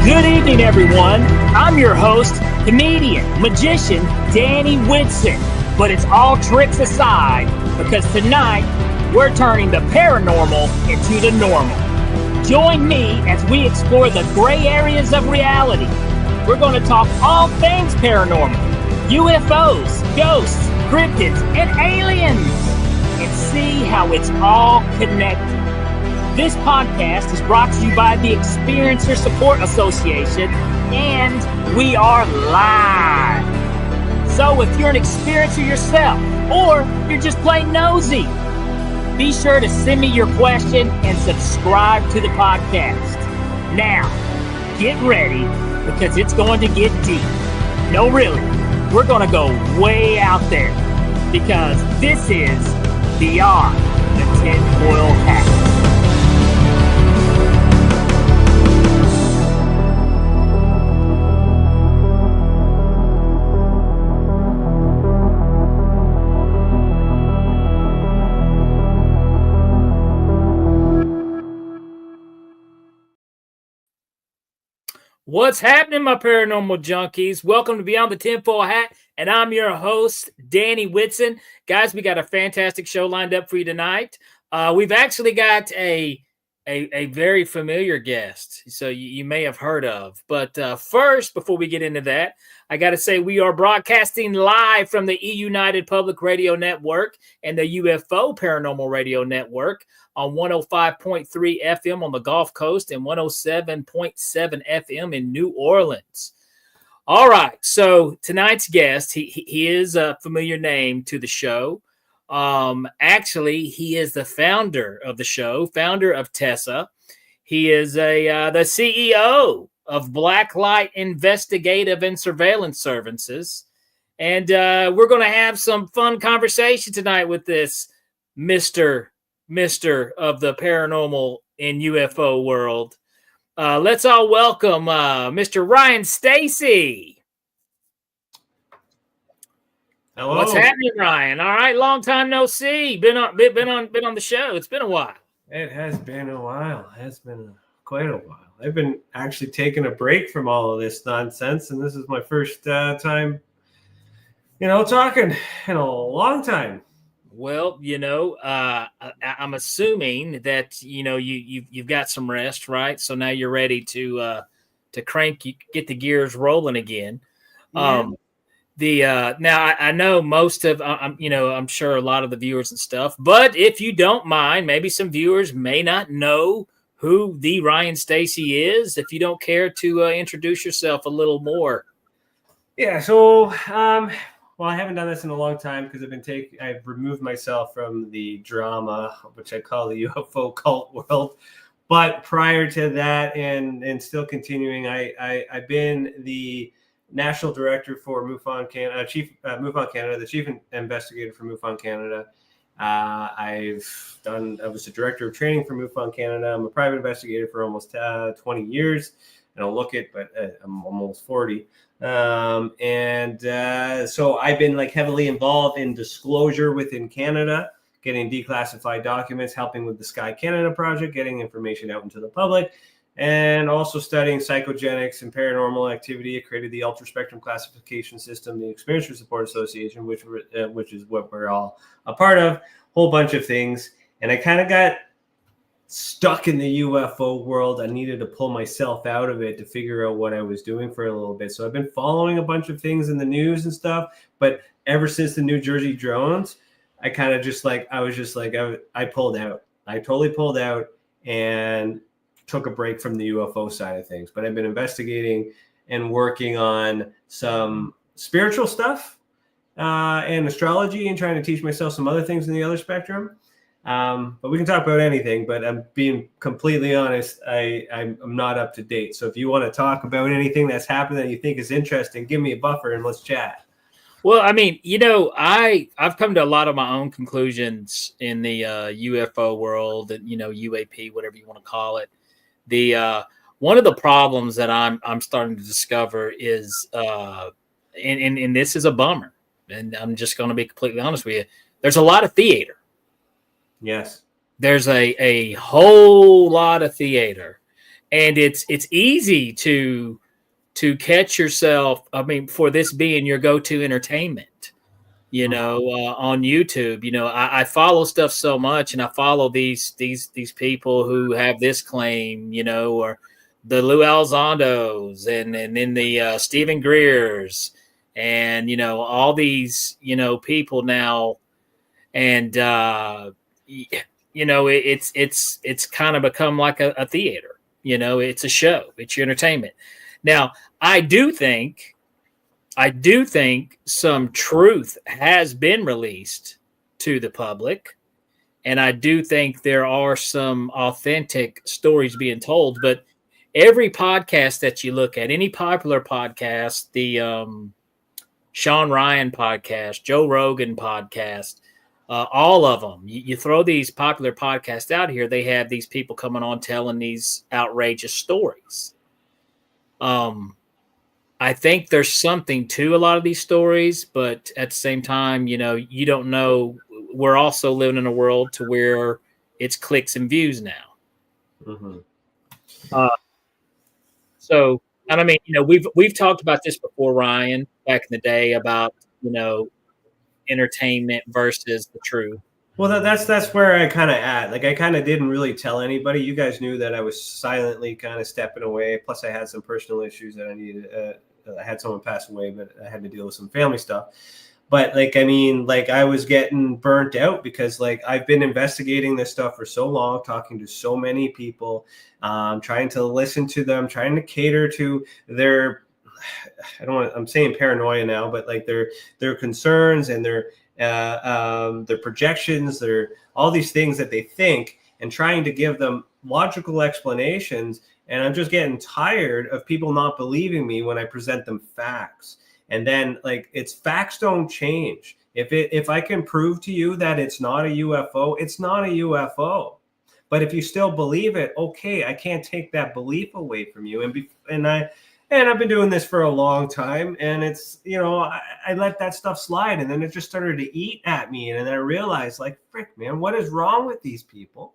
Good evening, everyone. I'm your host, comedian, magician, Danny Whitson. But it's all tricks aside, because tonight, we're turning the paranormal into the normal. Join me as we explore the gray areas of reality. We're going to talk all things paranormal, UFOs, ghosts, cryptids, and aliens, and see how it's all connected. This podcast is brought to you by the Experiencer Support Association, and we are live. So if you're an experiencer yourself, or you're just plain nosy, be sure to send me your question and subscribe to the podcast. Now, get ready, because it's going to get deep. No, really, we're going to go way out there, because this is Beyond the Tinfoil Hat. What's happening, my paranormal junkies? Welcome to Beyond the Tinfoil Hat, and I'm your host, Danny Whitson. Guys, we got a fantastic show lined up for you tonight. We've actually got a very familiar guest, so you may have heard of. But first, before we get into that, I got to say we are broadcasting live from the E-United Public Radio Network and the UFO Paranormal Radio Network on 105.3 FM on the Gulf Coast and 107.7 FM in New Orleans. All right, so tonight's guest, he is a familiar name to the show. Actually, he is the founder of the show, founder of TESA. He is the CEO of Blacklight Investigative and Surveillance Services. And we're going to have some fun conversation tonight with this Mr. of the paranormal and UFO world. Let's all welcome Mr. Ryan Stacey. Hello. What's happening, Ryan? All right, long time no see. Been on the show. It's been a while. It has been a while. It has been quite a while. I've been actually taking a break from all of this nonsense, and this is my first time, talking in a long time. Well, I'm assuming that you've got some rest, right? So now you're ready to get the gears rolling again. Yeah. Now I know most of I'm sure a lot of the viewers and stuff, but if you don't mind, maybe some viewers may not know who the Ryan Stacey is. If you don't care to introduce yourself a little more. Yeah. So, well, I haven't done this in a long time because I've removed myself from the drama, which I call the UFO cult world. But prior to that, and still continuing, I've been the National Director for MUFON Canada, MUFON Canada, the Chief Investigator for MUFON Canada. I was the Director of Training for MUFON Canada. I'm a private investigator for almost 20 years. I don't look it, but I'm almost 40. So I've been heavily involved in disclosure within Canada, getting declassified documents, helping with the Sky Canada project, getting information out into the public, and also studying psychogenics and paranormal activity. I created the Ultraspectrum Classification System, the Experiencer Support Association, which is what we're all a part of, whole bunch of things. And I kind of got stuck in the UFO world. I needed to pull myself out of it to figure out what I was doing for a little bit. So I've been following a bunch of things in the news and stuff, but ever since the New Jersey drones, I kind of I pulled out. I totally pulled out and took a break from the UFO side of things. But I've been investigating and working on some spiritual stuff and astrology, and trying to teach myself some other things in the other spectrum. But we can talk about anything, but I'm being completely honest. I'm not up to date. So if you want to talk about anything that's happened that you think is interesting, give me a buffer and let's chat. Well, I mean, I've come to a lot of my own conclusions in the UFO world, and UAP, whatever you want to call it. One of the problems that I'm starting to discover is, and this is a bummer, and I'm just going to be completely honest with you. There's a lot of theater. Yes. There's a whole lot of theater. and it's easy to catch yourself. I mean, for this being your go-to entertainment, on YouTube. I follow stuff so much, and I follow these people who have this claim, or the Lou Elizondos, and then the Stephen Greers, and all these people now, and it's kind of become like a theater. It's a show. It's your entertainment. Now, I do think some truth has been released to the public, and I do think there are some authentic stories being told. But every podcast that you look at, any popular podcast, the Sean Ryan podcast, Joe Rogan podcast, all of them, you throw these popular podcasts out here, they have these people coming on telling these outrageous stories. I think there's something to a lot of these stories, but at the same time, you don't know. We're also living in a world to where it's clicks and views now. Mm-hmm. So, and I mean, we've talked about this before, Ryan, back in the day about entertainment versus the truth. Well, that's where I kind of at. Like, I kind of didn't really tell anybody. You guys knew that I was silently kind of stepping away. Plus, I had some personal issues that I needed. I had someone pass away, but I had to deal with some family stuff. But I was getting burnt out because I've been investigating this stuff for so long, talking to so many people, trying to listen to them, trying to cater to their, I'm saying paranoia now, but their concerns and their projections, their all these things that they think, and trying to give them logical explanations. And I'm just getting tired of people not believing me when I present them facts. And then it's facts don't change. If I can prove to you that it's not a UFO, it's not a UFO. But if you still believe it, okay, I can't take that belief away from you. And I've been doing this for a long time, and it's, I let that stuff slide, and then it just started to eat at me. And then I realized, frick, man, what is wrong with these people?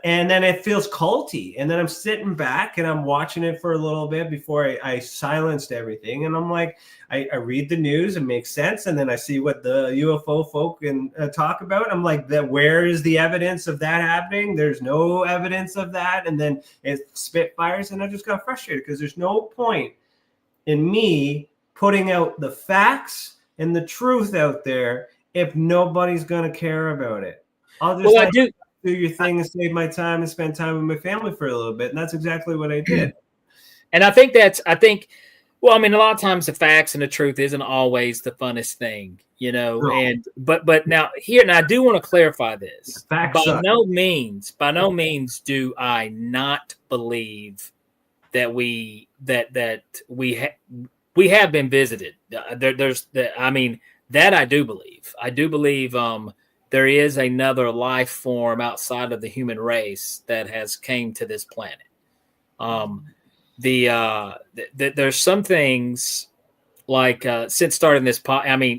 And then it feels culty. And then I'm sitting back and I'm watching it for a little bit before I silenced everything. And I'm like, I read the news, it makes sense. And then I see what the UFO folk can talk about. I'm like, where is the evidence of that happening? There's no evidence of that. And then it spitfires. And I just got frustrated because there's no point in me putting out the facts and the truth out there if nobody's going to care about it. I'll just do your thing and save my time and spend time with my family for a little bit. And that's exactly what I did. And I think well, I mean, a lot of times the facts and the truth isn't always the funnest thing, No. and, but now here, and I do want to clarify this. Facts by no means do I not believe that we have been visited. That I do believe. I do believe, there is another life form outside of the human race that has came to this planet. There's some things since starting this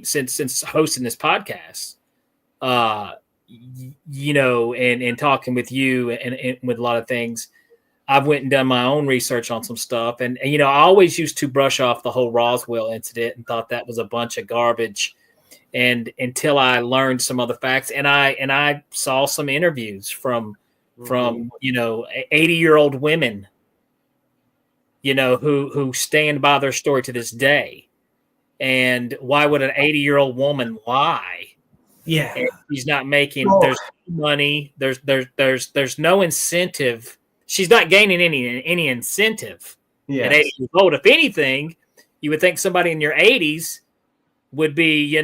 since hosting this podcast, and talking with you and with a lot of things, I've went and done my own research on some stuff, and I always used to brush off the whole Roswell incident and thought that was a bunch of garbage. And until I learned some other facts, and I saw some interviews from 80-year-old women, who stand by their story to this day. And why would an 80-year-old woman lie? Yeah, if she's not making. There's money. There's no incentive. She's not gaining any incentive at 80 years old. If anything, you would think somebody in your 80s would be,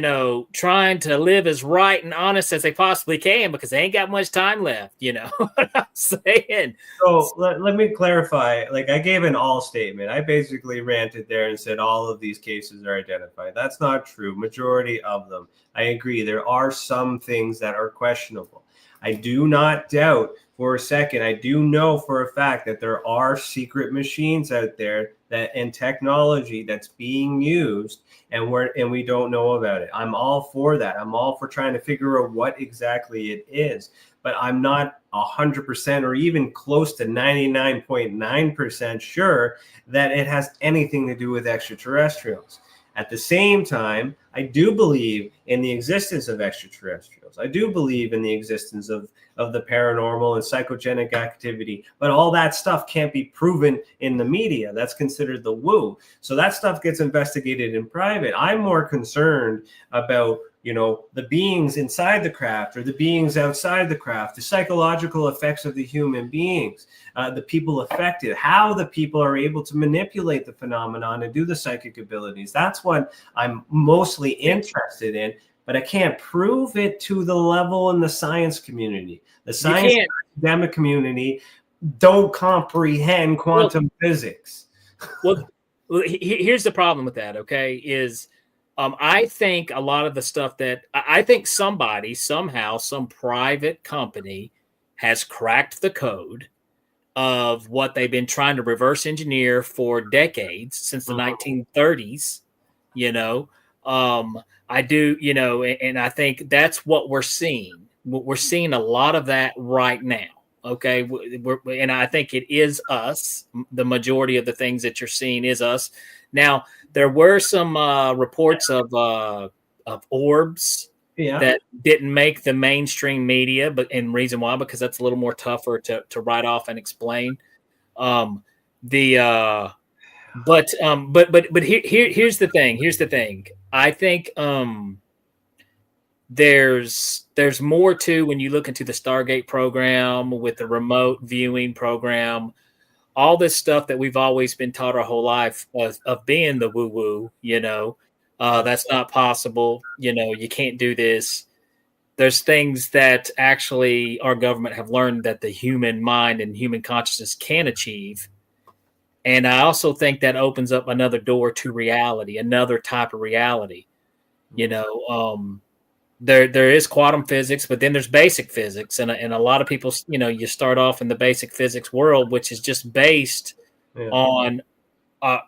trying to live as right and honest as they possibly can because they ain't got much time left, what I'm saying. So let me clarify. I gave an all statement. I basically ranted there and said all of these cases are identified. That's not true. Majority of them. I agree. There are some things that are questionable. I do not doubt for a second, I do know for a fact that there are secret machines out there and technology that's being used, and we don't know about it. I'm all for that. I'm all for trying to figure out what exactly it is, but I'm not 100% or even close to 99.9% sure that it has anything to do with extraterrestrials. At the same time, I do believe in the existence of extraterrestrials. I do believe in the existence of the paranormal and psychogenic activity, but all that stuff can't be proven in the media. That's considered the woo. So that stuff gets investigated in private. I'm more concerned about, the beings inside the craft or the beings outside the craft, the psychological effects of the human beings, the people affected, how the people are able to manipulate the phenomenon and do the psychic abilities. That's what I'm mostly interested in, but I can't prove it to the level in the science community. The science academic community don't comprehend quantum physics. Well, here's the problem with that, okay, is I think a lot of the stuff that I think somebody, somehow, some private company has cracked the code of what they've been trying to reverse engineer for decades, since the 1930s, I do, and I think that's what we're seeing. We're seeing a lot of that right now. Okay. And I think it is us. The majority of the things that you're seeing is us. Now, there were some reports of orbs that didn't make the mainstream media, and reason why, because that's a little more tougher to write off and explain. But here's the thing. Here's the thing. I think there's more to when you look into the Stargate program with the remote viewing program, all this stuff that we've always been taught our whole life of being the woo-woo, that's not possible. You can't do this. There's things that actually our government have learned that the human mind and human consciousness can achieve. And I also think that opens up another door to reality, another type of reality. There is quantum physics, but then there's basic physics, and a lot of people, you start off in the basic physics world, which is just based on, our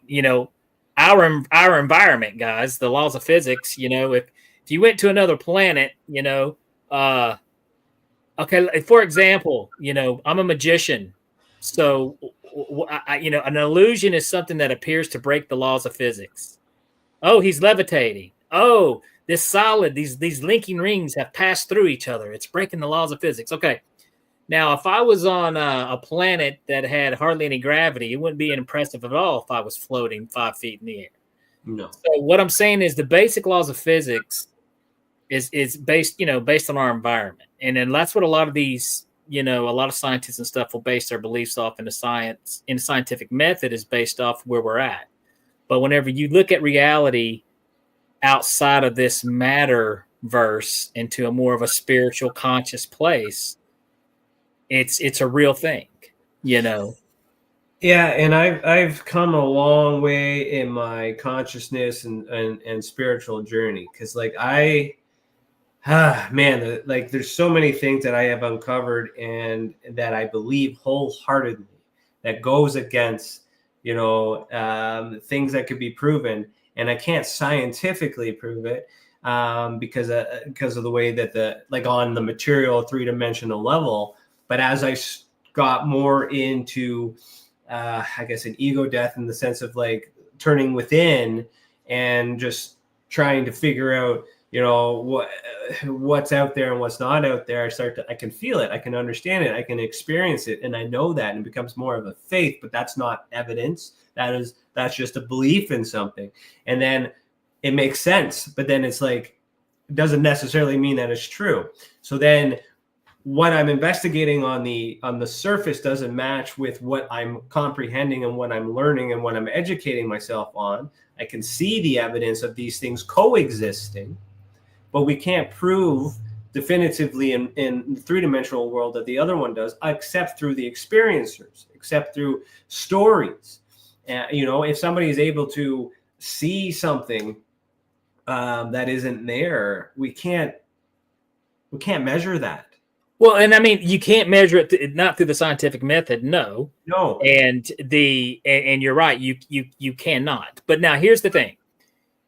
environment, guys, the laws of physics. If you went to another planet, okay, for example, I'm a magician, so an illusion is something that appears to break the laws of physics. Oh, he's levitating. Oh, this solid, these linking rings have passed through each other. It's breaking the laws of physics. Okay. Now, if I was on a planet that had hardly any gravity, it wouldn't be impressive at all if I was floating 5 feet in the air. No. So what I'm saying is the basic laws of physics is based on our environment. And then that's what a lot of these, a lot of scientists and stuff will base their beliefs off in the scientific method is based off where we're at. But whenever you look at reality outside of this matter verse into a more of a spiritual conscious place, it's a real thing, Yeah, and I've come a long way in my consciousness and spiritual journey, because there's so many things that I have uncovered and that I believe wholeheartedly that goes against things that could be proven. And I can't scientifically prove it because of the way that on the material 3-dimensional level. But as I got more into, I guess, an ego death in the sense of turning within and just trying to figure out, what's out there and what's not out there, I can feel it, I can understand it, I can experience it, and I know that, and it becomes more of a faith. But that's not evidence. That's just a belief in something, and then it makes sense. But then it's it doesn't necessarily mean that it's true. So then what I'm investigating on the surface doesn't match with what I'm comprehending and what I'm learning and what I'm educating myself on. I can see the evidence of these things coexisting, but we can't prove definitively in the 3-dimensional world that the other one does, except through the experiencers, except through stories. If somebody is able to see something that isn't there, we can't measure that. Well, and I mean, you can't measure it not through the scientific method, no. No. And you're right, you cannot. But now here's the thing: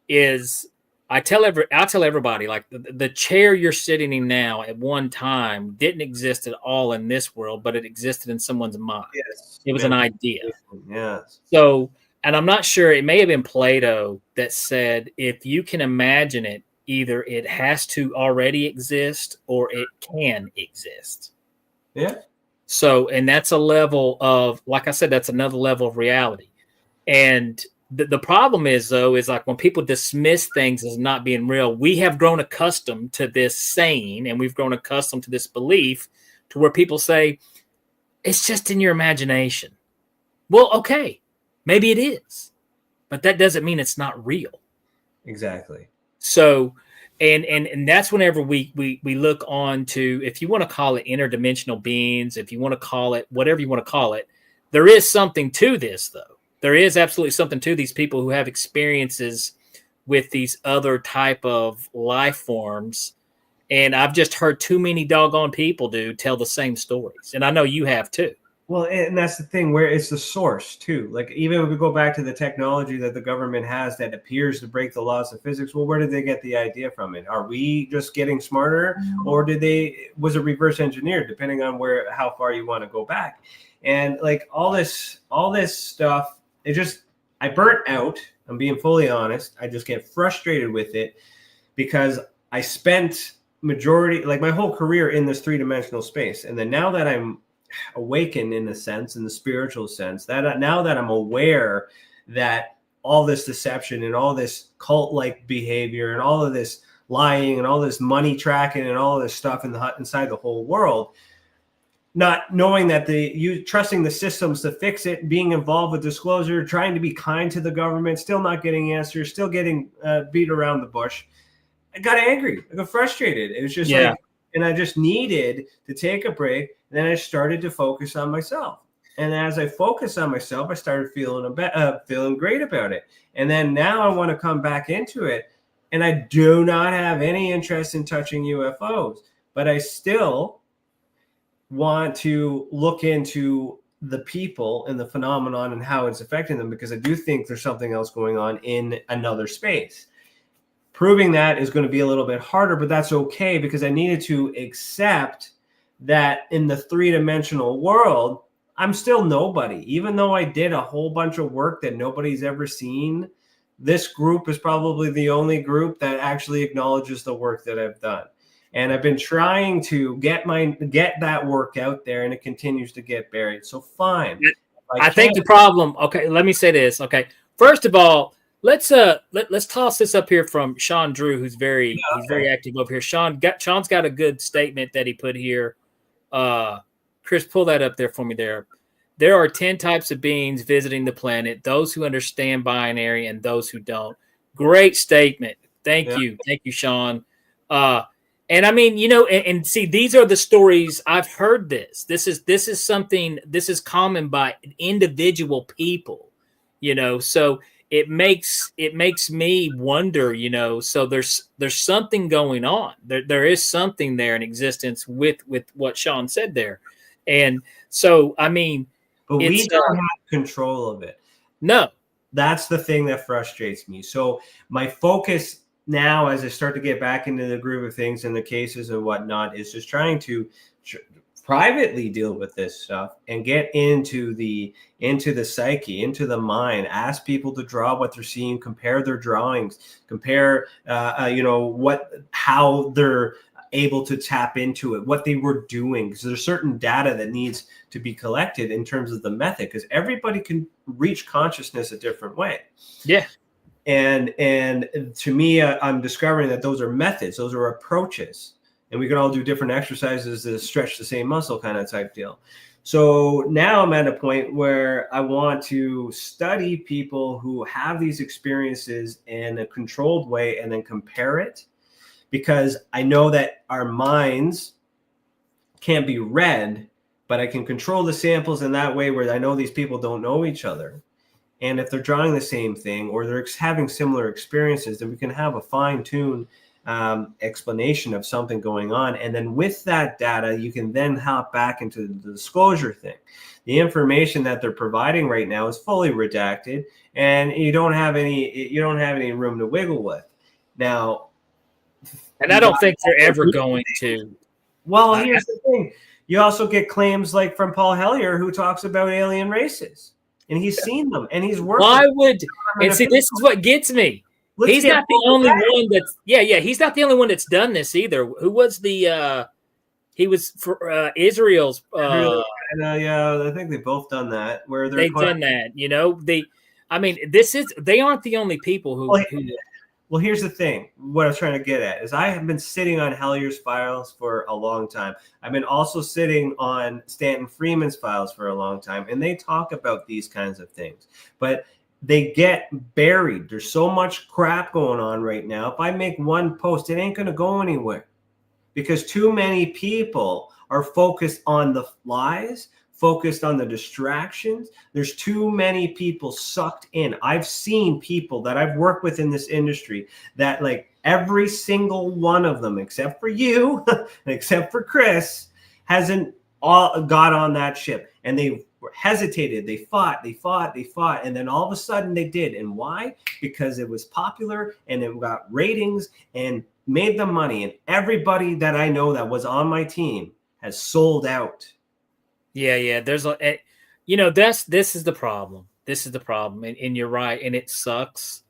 is I'll tell everybody, like the chair you're sitting in now at one time didn't exist at all in this world, but it existed in someone's mind. Yes. It was an idea. Yes. So, and I'm not sure, it may have been Plato that said, if you can imagine it, either it has to already exist or it can exist. Yeah. So, and that's a level of, like I said, that's another level of reality. And the problem is, though, is like when people dismiss things as not being real, we have grown accustomed to this saying, and we've grown accustomed to this belief to where people say, it's just in your imagination. Well, okay, maybe it is, but that doesn't mean it's not real. Exactly. So, and that's whenever we look on to, if you want to call it interdimensional beings, if you want to call it whatever you want to call it, there is something to this, though. There is absolutely something to these people who have experiences with these other type of life forms. And I've just heard too many doggone people tell the same stories. And I know you have too. Well, and that's the thing, where it's the source too. Like, even if we go back to the technology that the government has that appears to break the laws of physics, well, where did they get the idea from it? Are we just getting smarter, or was it reverse engineered, depending on how far you want to go back? And like all this stuff, I burnt out. I'm being fully honest. I just get frustrated with it because I spent my whole career in this three-dimensional space. And then now that I'm awakened, in a sense, in the spiritual sense, that now that I'm aware that all this deception and all this cult-like behavior and all of this lying and all this money tracking and all of this stuff inside the whole world, not knowing that trusting the systems to fix it, being involved with disclosure, trying to be kind to the government, still not getting answers, still getting beat around the bush. I got angry. I got frustrated. It was just and I just needed to take a break. And then I started to focus on myself. And as I focused on myself, I started feeling great about it. And then now I want to come back into it. And I do not have any interest in touching UFOs, but I still want to look into the people and the phenomenon and how it's affecting them, because I do think there's something else going on in another space. Proving that is going to be a little bit harder, but that's okay, because I needed to accept that in the three-dimensional world, I'm still nobody. Even though I did a whole bunch of work that nobody's ever seen, this group is probably the only group that actually acknowledges the work that I've done. And I've been trying to get that work out there, and it continues to get buried. So fine. I think the problem, okay, let me say this. Okay. First of all, let's toss this up here from Sean Drew, who's very active over here. Sean's got a good statement that he put here. Chris, pull that up there for me there. There are 10 types of beings visiting the planet, those who understand binary and those who don't. Great statement. Thank you. Thank you, Sean. And I mean, and see, these are the stories I've heard. This is something, this is common by individual people, so it makes me wonder, so there's something going on. There is something there in existence with what Sean said there. And so, I mean, but we don't have control of it. No, that's the thing that frustrates me. So my focus now, as I start to get back into the groove of things and the cases and whatnot, is just trying to privately deal with this stuff and get into the psyche, into the mind, ask people to draw what they're seeing, compare their drawings, compare how they're able to tap into it, what they were doing, because there's certain data that needs to be collected in terms of the method, because everybody can reach consciousness a different way. Yeah. And to me, I'm discovering that those are methods, those are approaches, and we can all do different exercises to stretch the same muscle kind of type deal. So now I'm at a point where I want to study people who have these experiences in a controlled way and then compare it, because I know that our minds can't be read, but I can control the samples in that way where I know these people don't know each other. And if they're drawing the same thing or they're having similar experiences, then we can have a fine-tuned explanation of something going on. And then with that data, you can then hop back into the disclosure thing. The information that they're providing right now is fully redacted, and you don't have any room to wiggle with. Now, and I don't think they're ever going to. Well, here's the thing. You also get claims like from Paul Hellier, who talks about alien races, and he's seen them, and he's worked. Why would? And see, this is what gets me. He's not the only one that's. Yeah. He's not the only one that's done this either. Who was the? He was for Israel's. Yeah, I think they've both done that. Where they've done that. You know, I mean, they aren't the only people who. Well, here's the thing. What I was trying to get at is I have been sitting on Hellier's files for a long time. I've been also sitting on Stanton Freeman's files for a long time, and they talk about these kinds of things. But they get buried. There's so much crap going on right now. If I make one post, it ain't going to go anywhere because too many people are focused on the lies, focused on the distractions. There's too many people sucked in. I've seen people that I've worked with in this industry that like every single one of them, except for you, except for Chris, hasn't all got on that ship. And they hesitated. They fought. And then all of a sudden they did. And why? Because it was popular and it got ratings and made them money. And everybody that I know that was on my team has sold out. Yeah. There's this is the problem. This is the problem. And you're right. And it sucks,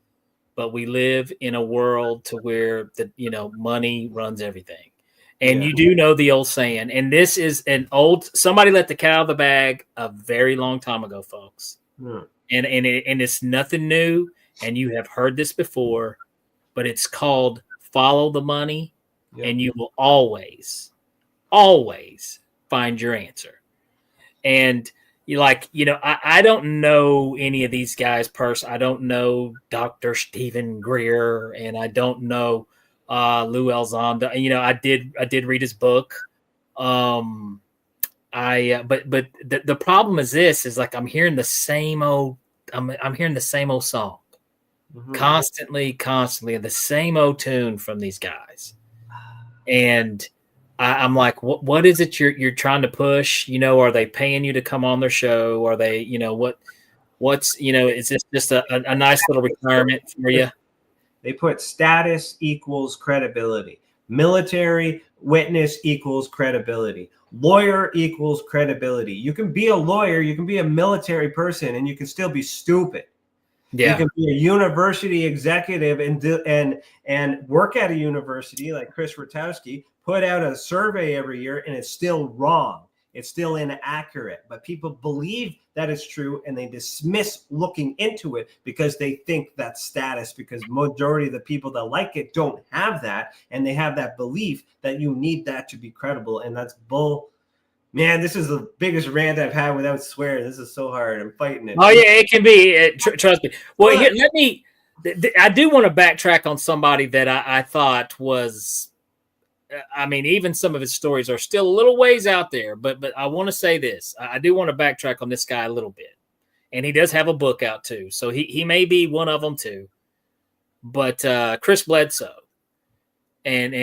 but we live in a world to where money runs everything. And you do know the old saying, and this is somebody let the cat out of the bag a very long time ago, folks. And it's nothing new. And you have heard this before, but it's called follow the money. And you will always find your answer. And I don't know any of these guys personally. I don't know Dr. Stephen Greer, and I don't know Lou Elzonda. I did read his book. But the problem is this is like I'm hearing the same old song constantly, and the same old tune from these guys, and I'm like, what is it you're trying to push? Are they paying you to come on their show? Are they, what's is this just a nice little requirement for you? They put status equals credibility. Military witness equals credibility. Lawyer equals credibility. You can be a lawyer, you can be a military person, and you can still be stupid. Yeah. You can be a university executive and work at a university like Chris Rutowski, put out a survey every year, and it's still wrong. It's still inaccurate. But people believe that it's true, and they dismiss looking into it because they think that's status, because majority of the people that like it don't have that, and they have that belief that you need that to be credible, and that's bull. Man, this is the biggest rant I've had without swearing. This is so hard. I'm fighting it. Oh, yeah, it can be. Trust me. Well, here, I do want to backtrack on somebody that I thought was, even some of his stories are still a little ways out there, but I want to say this. I do want to backtrack on this guy a little bit. And he does have a book out, too. So he may be one of them, too. But Chris Bledsoe. And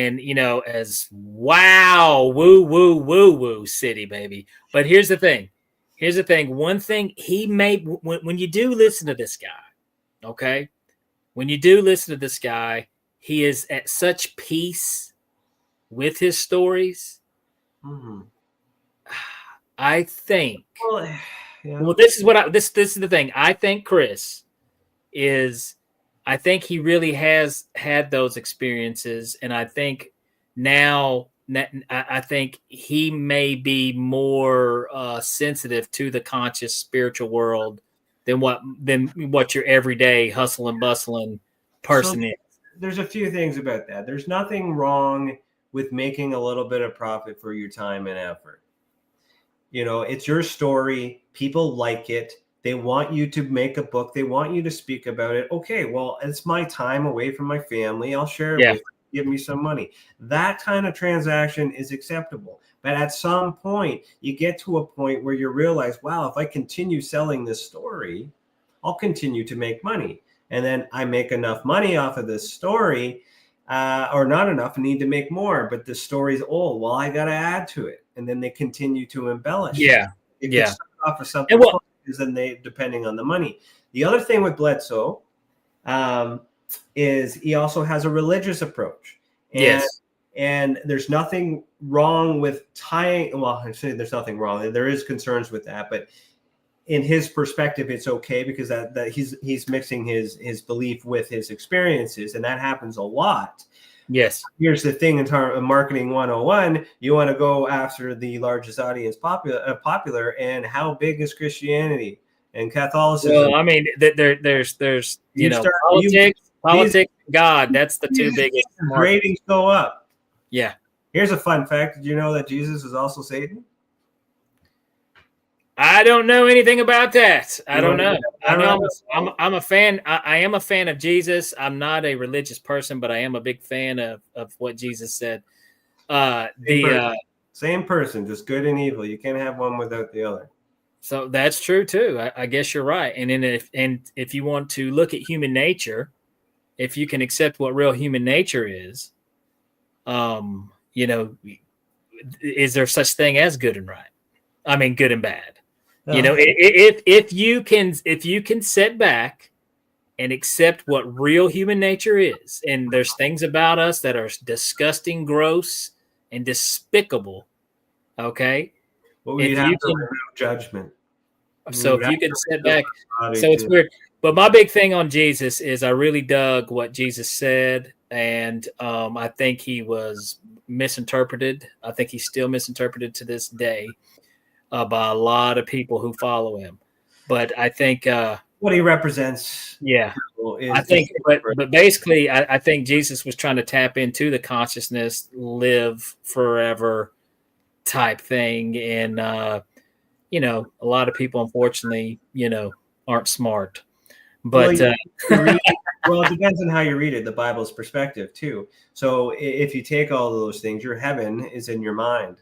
as wow, woo city, baby. But here's the thing. One thing he made when you do listen to this guy, okay? When you do listen to this guy, he is at such peace with his stories. Mm-hmm. I think. Well, this is what this is the thing. I think Chris is. I think he really has had those experiences, and I think now I think he may be more sensitive to the conscious spiritual world than what your everyday hustle and bustling person is. There's a few things about that. There's nothing wrong with making a little bit of profit for your time and effort. It's your story. People like it. They want you to make a book. They want you to speak about it. Okay, well, it's my time away from my family. I'll share it with you. Give me some money. That kind of transaction is acceptable. But at some point, you get to a point where you realize, wow, if I continue selling this story, I'll continue to make money. And then I make enough money off of this story or not enough and need to make more, but the story's old. Well, I got to add to it. And then they continue to embellish. Yeah. It Yeah. gets off of something because then depending on the money. The other thing with Bledsoe is he also has a religious approach. And, yes. And there's nothing wrong with tying. Well, I say there's nothing wrong. There is concerns with that, but in his perspective, it's okay because that he's mixing his belief with his experiences, and that happens a lot. Yes. Here's the thing in terms of marketing 101, you want to go after the largest audience popular, and how big is Christianity and Catholicism? Well, I mean, there's politics, God. That's the two biggest. Ratings go up. Yeah. Here's a fun fact. Did you know that Jesus is also Satan? I don't know anything about that. I don't know. I know I'm a fan. I am a fan of Jesus. I'm not a religious person, but I am a big fan of what Jesus said. Same person, just good and evil. You can't have one without the other. So that's true too. I guess you're right. And then if you want to look at human nature, if you can accept what real human nature is, is there such thing as good and right? I mean, good and bad. If you can sit back and accept what real human nature is, and there's things about us that are disgusting, gross, and despicable. Okay. Well, we have to remove judgment. So if you can sit back, so it's weird. But my big thing on Jesus is I really dug what Jesus said, and I think he was misinterpreted. I think he's still misinterpreted to this day by a lot of people who follow him. But I think what he represents. Yeah. I think, but basically, I think Jesus was trying to tap into the consciousness, live forever type thing. And, a lot of people, unfortunately, aren't smart. But well, it depends on how you read it, the Bible's perspective, too. So if you take all of those things, your heaven is in your mind.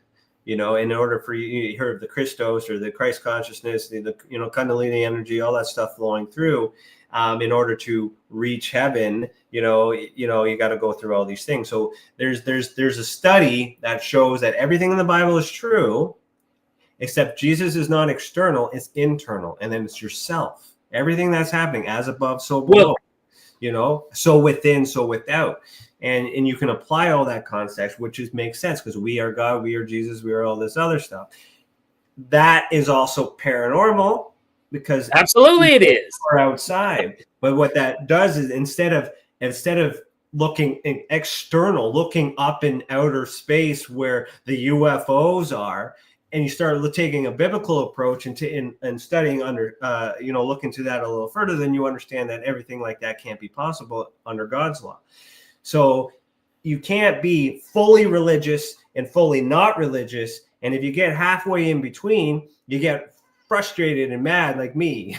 In order for you heard of the Christos or the Christ consciousness, the Kundalini energy, all that stuff flowing through, in order to reach heaven, you got to go through all these things. So there's a study that shows that everything in the Bible is true, except Jesus is not external, it's internal, and then it's yourself. Everything that's happening, as above, so below. So within, so without. And you can apply all that context, which makes sense because we are God, we are Jesus, we are all this other stuff. That is also paranormal because absolutely it is. We're outside. But what that does is instead of looking external, looking up in outer space where the UFOs are, and you start taking a biblical approach and studying under, look into that a little further, then you understand that everything like that can't be possible under God's law. So you can't be fully religious and fully not religious. And if you get halfway in between, you get frustrated and mad like me.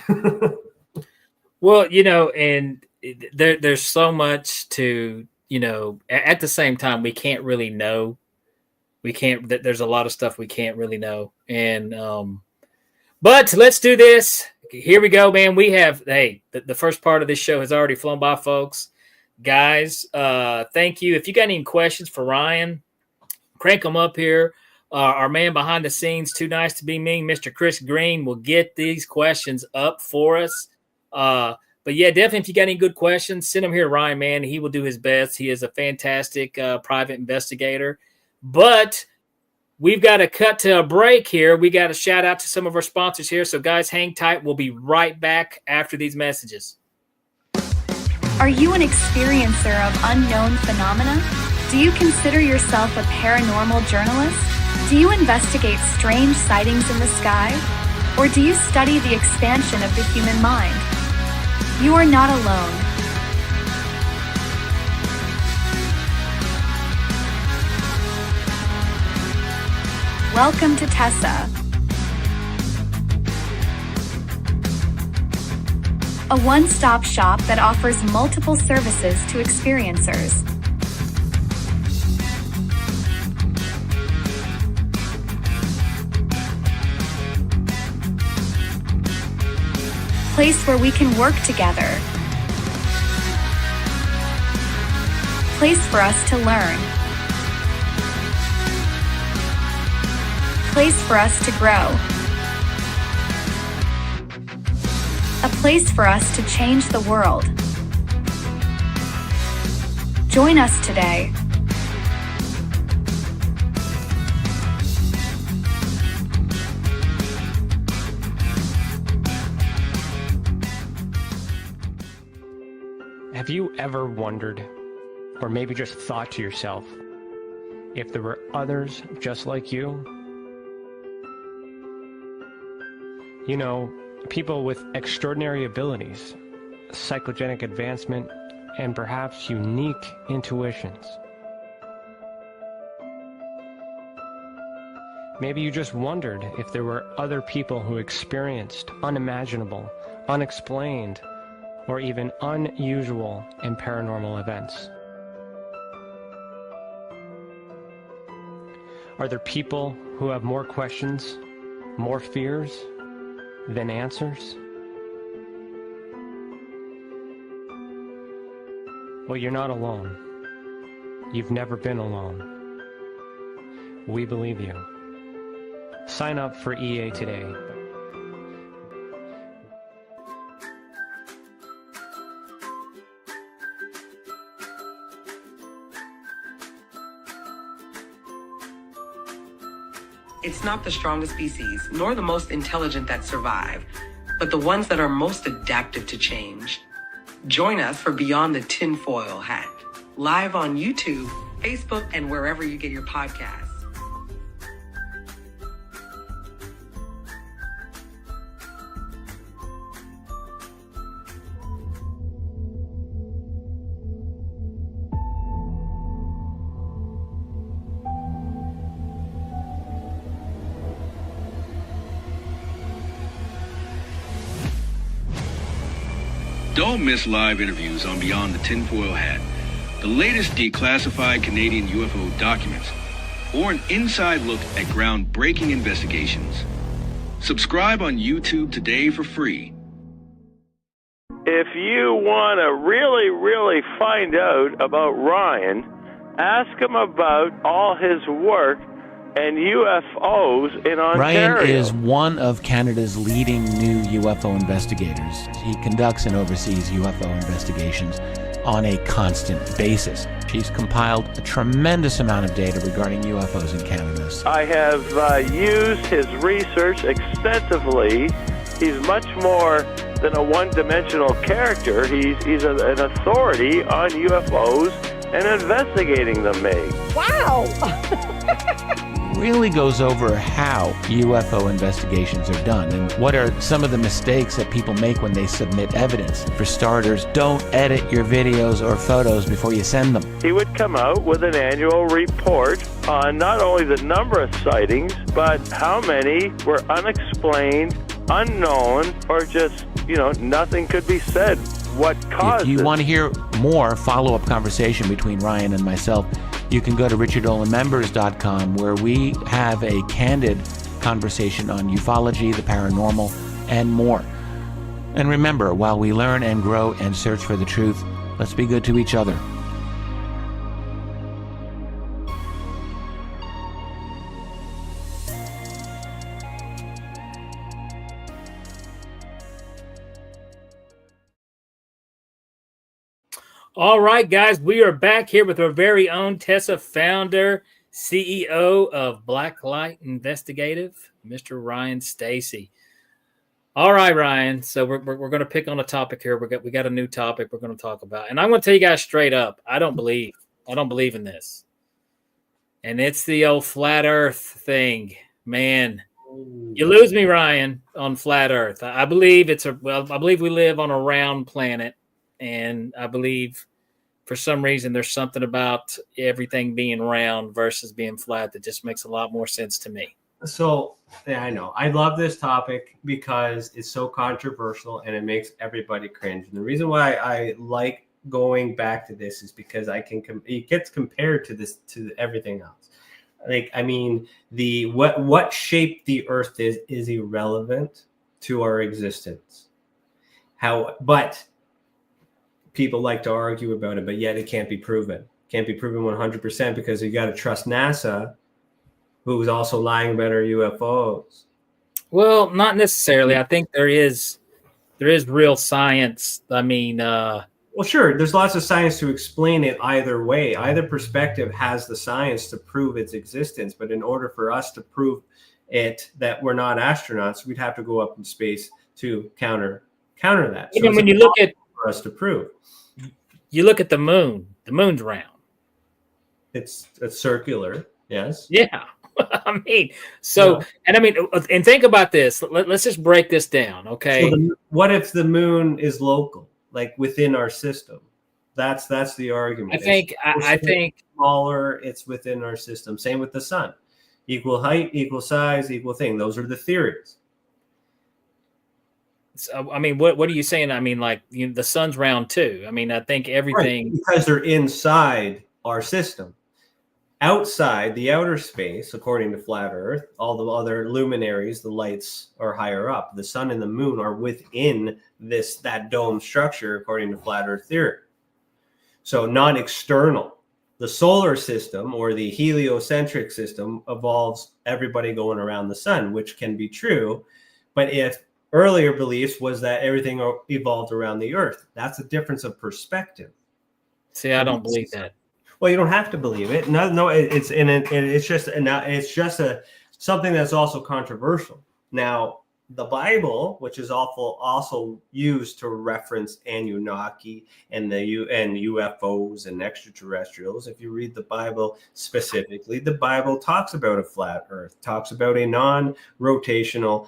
Well, and there's so much to, at the same time, we can't really know. There's a lot of stuff we can't really know. And, but let's do this. Here we go, man. We have, the first part of this show has already flown by, folks. Guys, thank you. If you got any questions for Ryan, crank them up here. Our man behind the scenes, too nice to be mean, Mr. Chris Green, will get these questions up for us. But yeah, definitely, if you got any good questions, send them here to Ryan, man. He will do his best. He is a fantastic private investigator. But we've got to cut to a break here. We got to shout out to some of our sponsors here. So, guys, hang tight. We'll be right back after these messages. Are you an experiencer of unknown phenomena? Do you consider yourself a paranormal journalist? Do you investigate strange sightings in the sky? Or do you study the expansion of the human mind? You are not alone. Welcome to TESA, a one-stop shop that offers multiple services to experiencers. Place where we can work together. place for us to learn, a place for us to grow, a place for us to change the world. Join us today. Have you ever wondered, or maybe just thought to yourself, if there were others just like you? You know, people with extraordinary abilities, psychogenic advancement, and perhaps unique intuitions. Maybe you just wondered if there were other people who experienced unimaginable, unexplained, or even unusual and paranormal events. Are there people who have more questions, more fears than answers? Well, you're not alone. You've never been alone. We believe you. Sign up for EA today. It's not the strongest species, nor the most intelligent that survive, but the ones that are most adaptive to change. Join us for Beyond the Tinfoil Hat, live on YouTube, Facebook, and wherever you get your podcasts. Don't miss live interviews on Beyond the Tinfoil Hat, the latest declassified Canadian UFO documents, or an inside look at groundbreaking investigations. Subscribe on YouTube today for free. If you want to really find out about Ryan, ask him about all his work and UFOs in Ontario. Ryan is one of Canada's leading new UFO investigators. He conducts and oversees UFO investigations on a constant basis. He's compiled a tremendous amount of data regarding UFOs in Canada. I have used his research extensively. He's much more than a one-dimensional character. He's an authority on UFOs and investigating them, Meg. Wow! Really goes over how UFO investigations are done and what are some of the mistakes that people make when they submit evidence. For starters, don't edit your videos or photos before you send them. He would come out with an annual report on not only the number of sightings, but how many were unexplained, unknown, or just, nothing could be said. What caused it? If you want to hear more follow-up conversation between Ryan and myself, you can go to richardolanmembers.com, where we have a candid conversation on ufology, the paranormal, and more. And remember, while we learn and grow and search for the truth, let's be good to each other. All right, guys, we are back here with our very own TESA founder, CEO of Blacklight Investigative, Mr. Ryan Stacey. All right, Ryan. So we're going to pick on a topic here. We got a new topic we're going to talk about, and I'm going to tell you guys straight up, I don't believe in this, and it's the old flat Earth thing, man. You lose me, Ryan, on flat Earth. I believe I believe we live on a round planet. And I believe for some reason there's something about everything being round versus being flat that just makes a lot more sense to me. So, yeah, I know. I love this topic because it's so controversial and it makes everybody cringe. And the reason why I like going back to this is because it gets compared to everything else. What shape the Earth is irrelevant to our existence. But people like to argue about it, but yet it can't be proven. Can't be proven 100% because you got to trust NASA, who is also lying about our UFOs. Well, not necessarily. I think there is real science. I mean, well, sure. There's lots of science to explain it either way. Either perspective has the science to prove its existence. But in order for us to prove it that we're not astronauts, we'd have to go up in space to counter that. So even when you look at for us to prove, you look at the moon. The moon's round. It's circular. Yes. Yeah. I mean, so, yeah. And I mean, and think about this. Let's just break this down, okay? So what if the moon is local, like within our system? That's the argument. I think smaller, it's within our system. Same with the sun. Equal height, equal size, equal thing. Those are the theories. So, I mean, what are you saying? I mean, like, the sun's round too. I mean, I think everything... Right, because they're inside our system. Outside the outer space, according to Flat Earth, all the other luminaries, the lights are higher up. The sun and the moon are within that dome structure, according to Flat Earth theory. So not external. The solar system or the heliocentric system involves everybody going around the sun, which can be true. But if earlier beliefs was that everything evolved around the Earth, that's a difference of perspective. See, I don't believe that. Well, you don't have to believe it. No, it's just something that's also controversial. Now, the Bible, which is also used to reference Anunnaki and UFOs and extraterrestrials. If you read the Bible specifically, the Bible talks about a flat Earth, talks about a non-rotational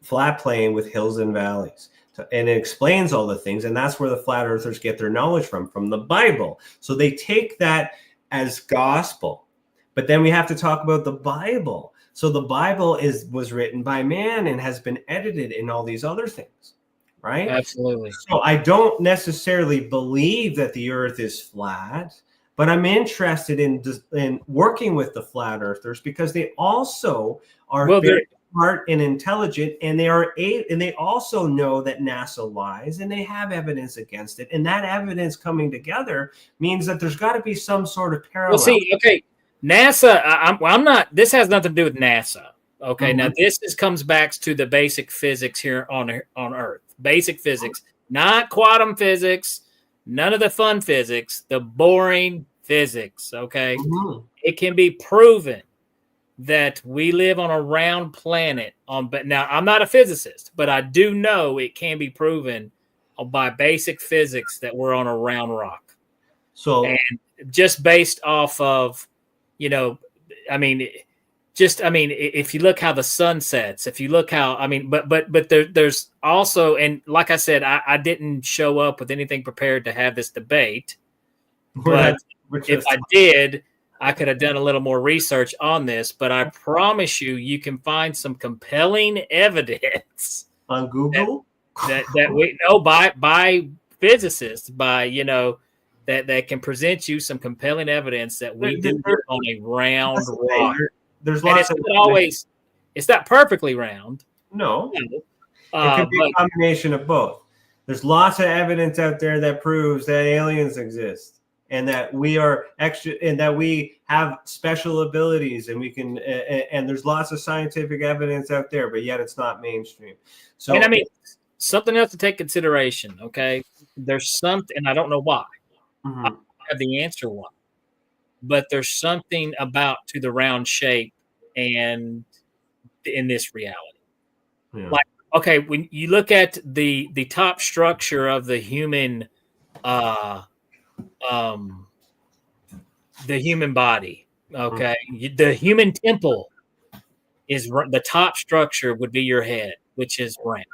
flat plane with hills and valleys. And it explains all the things, and that's where the flat earthers get their knowledge from the Bible. So they take that as gospel. But then we have to talk about the Bible. So the Bible was written by man and has been edited in all these other things, right? Absolutely. So I don't necessarily believe that the earth is flat, but I'm interested in working with the flat earthers because they also are very smart and intelligent, and they also know that NASA lies, and they have evidence against it. And that evidence coming together means that there's got to be some sort of parallel. Well, see, okay, NASA. I'm not. This has nothing to do with NASA. Okay, now this comes back to the basic physics here on Earth. Basic physics, not quantum physics, none of the fun physics, the boring physics. Okay, it can be proven that we live on a round planet. But now I'm not a physicist, but I do know it can be proven by basic physics that we're on a round rock. So, and just based off of, if you look how the sun sets, if you look how, but there's also, and like I said, I didn't show up with anything prepared to have this debate, but if I did, I could have done a little more research on this, but I promise you can find some compelling evidence on Google that we know by physicists, that can present you some compelling evidence that we do live on a round rock. There's lots it's not perfectly round. No, it could be a combination of both. There's lots of evidence out there that proves that aliens exist. And that we are extra, and that we have special abilities, and we can. And there's lots of scientific evidence out there, but yet it's not mainstream. So, and something else to take consideration. Okay, there's something, and I don't know why. I don't have the answer why, but there's something about to the round shape and in this reality. Yeah. Like, okay, when you look at the top structure of the human. The human body, okay, the human temple is the top structure would be your head, which is round.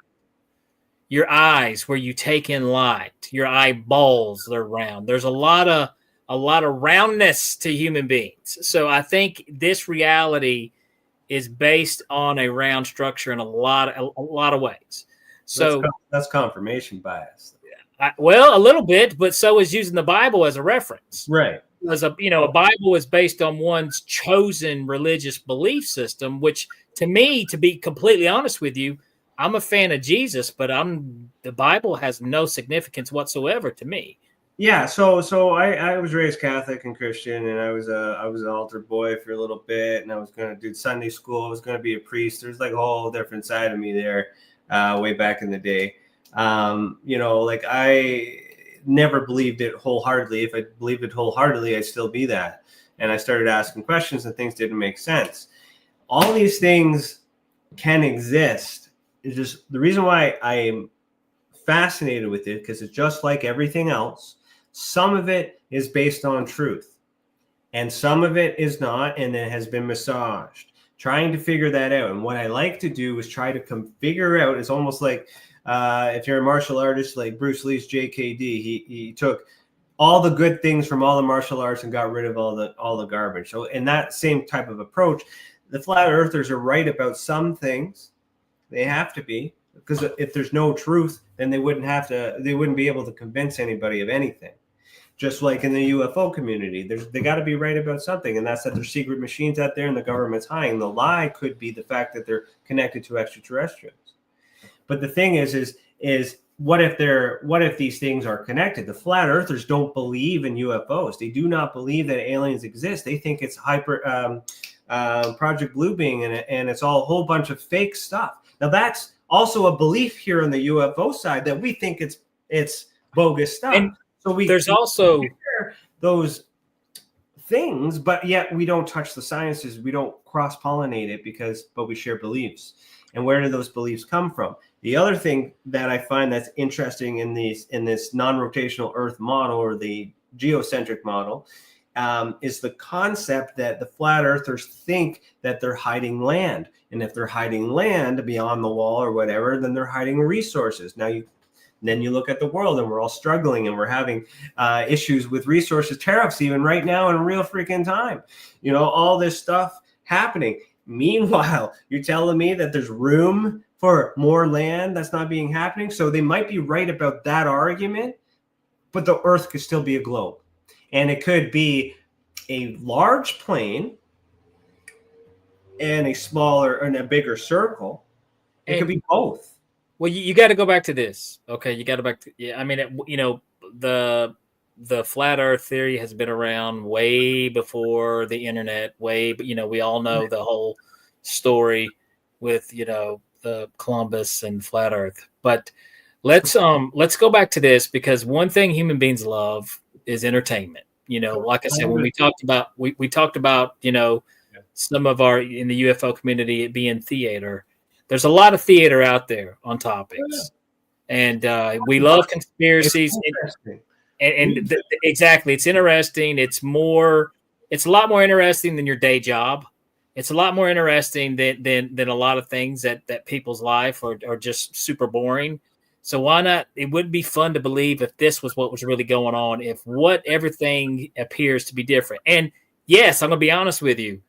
Your eyes, where you take in light, your eyeballs, they're round. There's a lot of roundness to human beings. So I think this reality is based on a round structure in a lot of ways. So that's confirmation bias. Well, a little bit, but so is using the Bible as a reference. Right. Because a Bible is based on one's chosen religious belief system, which to me, to be completely honest with you, I'm a fan of Jesus, but the Bible has no significance whatsoever to me. Yeah, so I was raised Catholic and Christian, and I was an altar boy for a little bit, and I was going to do Sunday school. I was going to be a priest. There's like a whole different side of me there, way back in the day. Like I never believed it wholeheartedly. If I believed it wholeheartedly, I'd still be that. And I started asking questions, and things didn't make sense. All these things can exist. It's just the reason why I'm fascinated with it, because it's just like everything else. Some of it is based on truth, and some of it is not, and it has been massaged. Trying to figure that out. And what I like to do is try to figure out. It's almost like if you're a martial artist, like Bruce Lee's JKD, he took all the good things from all the martial arts and got rid of all the garbage. So in that same type of approach, the flat earthers are right about some things. They have to be, because if there's no truth, then they wouldn't be able to convince anybody of anything. Just like in the UFO community, they got to be right about something, and that's that there's secret machines out there and the government's hiding. The lie could be the fact that they're connected to extraterrestrials. But the thing is what if these things are connected? The flat earthers don't believe in UFOs. They do not believe that aliens exist. They think it's Project Blue Being, and it's all a whole bunch of fake stuff. Now that's also a belief here on the UFO side, that we think it's bogus stuff. And so there's also those things, but yet we don't touch the sciences. We don't cross-pollinate it but we share beliefs. And where do those beliefs come from? The other thing that I find that's interesting in this non-rotational Earth model, or the geocentric model, is the concept that the flat earthers think that they're hiding land. And if they're hiding land beyond the wall or whatever, then they're hiding resources. Then you look at the world, and we're all struggling, and we're having issues with resources, tariffs even right now in real freaking time. All this stuff happening. Meanwhile, you're telling me that there's room for more land that's not being happening. So they might be right about that argument, but the Earth could still be a globe. And it could be a large plane and a smaller and a bigger circle. It could be both. Well, you got to go back to this. Okay, you got to back to, yeah. I mean, the flat Earth theory has been around way before the internet. We all know the whole story with the Columbus and flat Earth. But let's go back to this, because one thing human beings love is entertainment. Like I said, when we talked about some of our, in the UFO community, it being theater. There's a lot of theater out there on topics, and we love conspiracies. Exactly, it's interesting. It's a lot more interesting than your day job. It's a lot more interesting than a lot of things that people's life are just super boring. So why not? It would be fun to believe if this was what was really going on, if everything appears to be different. And yes, I'm going to be honest with you.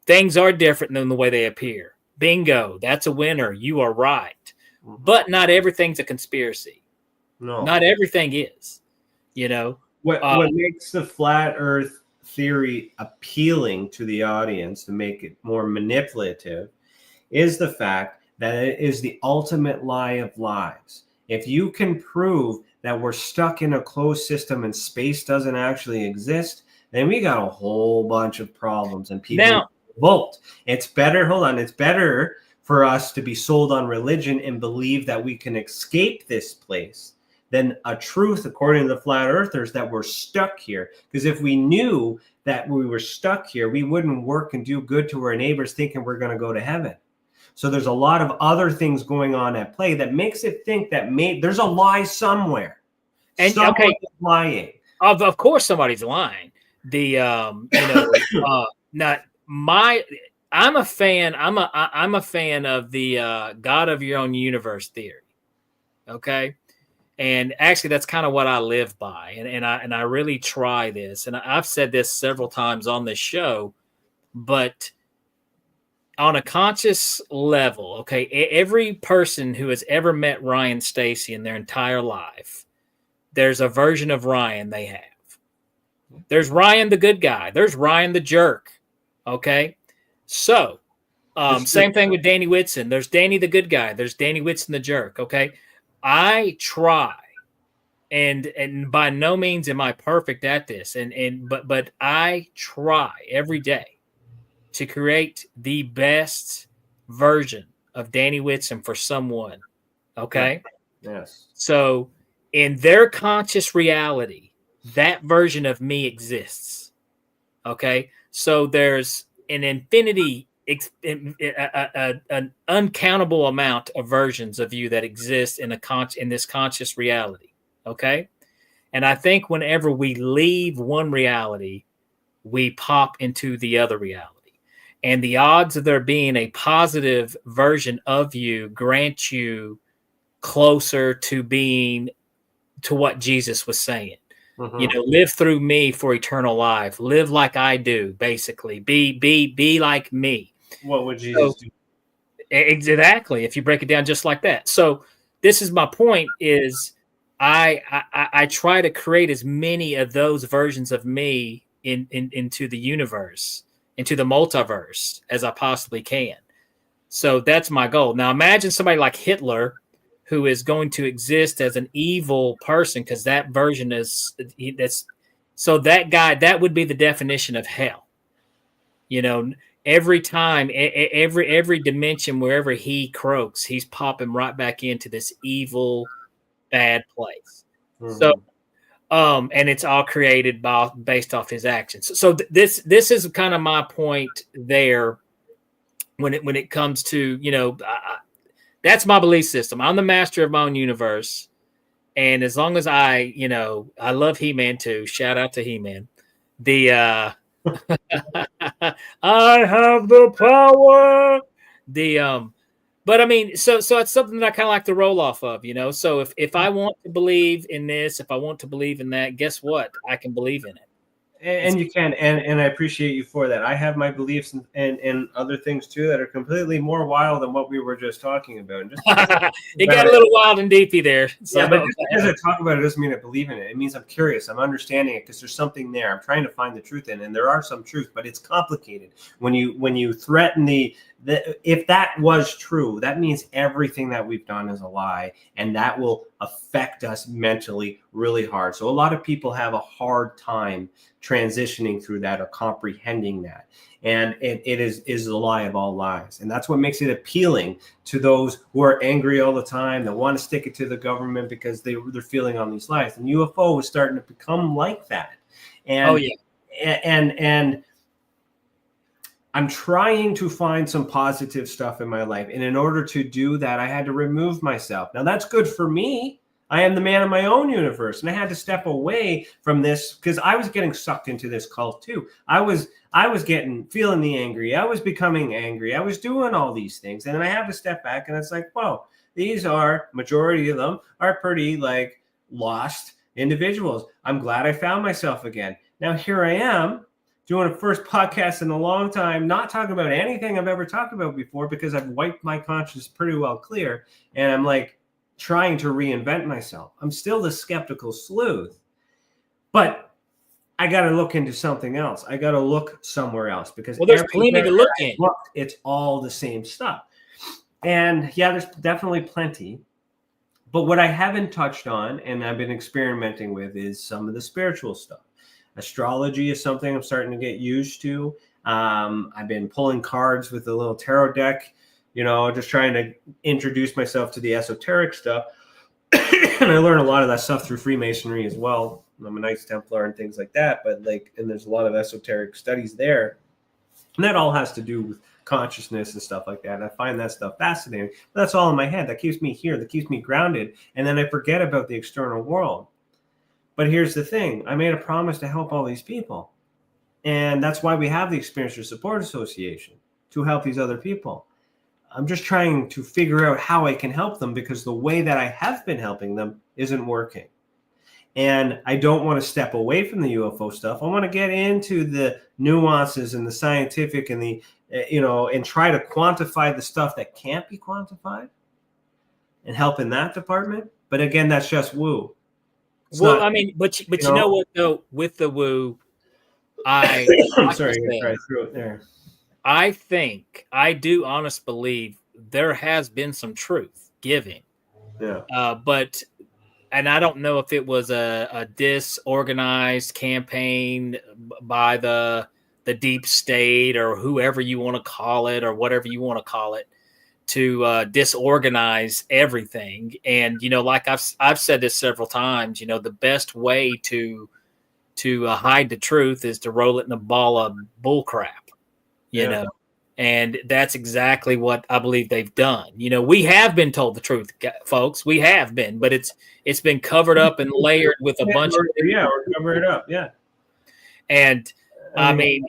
Things are different than the way they appear. Bingo. That's a winner. You are right. Mm-hmm. But not everything's a conspiracy. No. Not everything is. What makes the flat Earth theory appealing to the audience, to make it more manipulative, is the fact that it is the ultimate lie of lies. If you can prove that we're stuck in a closed system and space doesn't actually exist, then we got a whole bunch of problems, and people revolt. It's better for us to be sold on religion and believe that we can escape this place than a truth, according to the flat earthers, that we're stuck here. Because if we knew that we were stuck here, we wouldn't work and do good to our neighbors thinking we're going to go to heaven. So there's a lot of other things going on at play that makes it think that there's a lie somewhere. And somebody's lying. Of course somebody's lying. I'm a fan of the God of your own universe theory. Okay. And actually that's kind of what I live by. And I really try this. And I've said this several times on this show, but on a conscious level, okay, every person who has ever met Ryan Stacey in their entire life, there's a version of Ryan they have. There's Ryan the good guy. There's Ryan the jerk. Okay. So same thing with Danny Whitson. There's Danny the good guy. There's Danny Whitson the jerk. Okay. I try and by no means am I perfect at this, but I try every day to create the best version of Danny Whitson for someone. Okay. Yes. So in their conscious reality, that version of me exists. Okay. So there's an infinity, an uncountable amount of versions of you that exist in this conscious reality. Okay. And I think whenever we leave one reality, we pop into the other reality. And the odds of there being a positive version of you grant you closer to being to what Jesus was saying. Mm-hmm. Live through me for eternal life. Live like I do, basically. Be like me. What would Jesus do? Exactly. If you break it down just like that. So this is my point is I try to create as many of those versions of me into the universe, into the multiverse as I possibly can. So that's my goal. Now imagine somebody like Hitler who is going to exist as an evil person, because that version that's so that guy, that would be the definition of hell. Every time, every dimension, wherever he croaks, he's popping right back into this evil, bad place. Mm-hmm. So, and it's all created based off his actions. So this is kind of my point there. When it comes to that's my belief system. I'm the master of my own universe, and as long as I love He-Man too. Shout out to He-Man. I have the power. But I mean, so it's something that I kind of like to roll off of, So if I want to believe in this, if I want to believe in that, guess what? I can believe in it. And you can, and I appreciate you for that. I have my beliefs and other things too that are completely more wild than what we were just talking about. And just it got a little wild and deepy there. So. Yeah, but just because I talk about it doesn't mean I believe in it. It means I'm curious. I'm understanding it because there's something there. I'm trying to find the truth in, and there are some truth, but it's complicated. When you threaten the if that was true, that means everything that we've done is a lie, and that will affect us mentally really hard. So a lot of people have a hard time transitioning through that or comprehending that. And it is the lie of all lies. And that's what makes it appealing to those who are angry all the time, that want to stick it to the government because they're feeling on these lies. And UFO is starting to become like that. And, and I'm trying to find some positive stuff in my life. And in order to do that, I had to remove myself. Now, that's good for me. I am the man of my own universe. And I had to step away from this because I was getting sucked into this cult too. I was feeling the angry. I was becoming angry. I was doing all these things. And then I had to step back, and it's like, whoa, majority of them are pretty like lost individuals. I'm glad I found myself again. Now here I am doing a first podcast in a long time, not talking about anything I've ever talked about before because I've wiped my conscience pretty well clear. And I'm like trying to reinvent myself. I'm still the skeptical sleuth, but I got to look into something else. I got to look somewhere else because there's plenty to look in. It's all the same stuff. And yeah, there's definitely plenty. But what I haven't touched on and I've been experimenting with is some of the spiritual stuff. Astrology is something I'm starting to get used to. I've been pulling cards with a little tarot deck, just trying to introduce myself to the esoteric stuff. And I learned a lot of that stuff through Freemasonry as well. I'm a Knights Templar and things like that. But and there's a lot of esoteric studies there. And that all has to do with consciousness and stuff like that. And I find that stuff fascinating. But that's all in my head. That keeps me here. That keeps me grounded. And then I forget about the external world. But here's the thing. I made a promise to help all these people. And that's why we have the Experiencers Support Association, to help these other people. I'm just trying to figure out how I can help them because the way that I have been helping them isn't working. And I don't want to step away from the UFO stuff. I want to get into the nuances and the scientific and the, and try to quantify the stuff that can't be quantified and help in that department. But again, that's just woo. It's well, not, I mean, but you know what though, with the woo, I'm sorry, I tried to throw it there. I do honestly believe there has been some truth given. Yeah. But and I don't know if it was a disorganized campaign by the deep state or whoever you want to call it or whatever you want to call it to disorganize everything. And, like I've said this several times, the best way to hide the truth is to roll it in a ball of bullcrap, you know. And that's exactly what I believe they've done. We have been told the truth, folks. We have been, but it's been covered up and layered with a bunch of or cover it up, And I mean,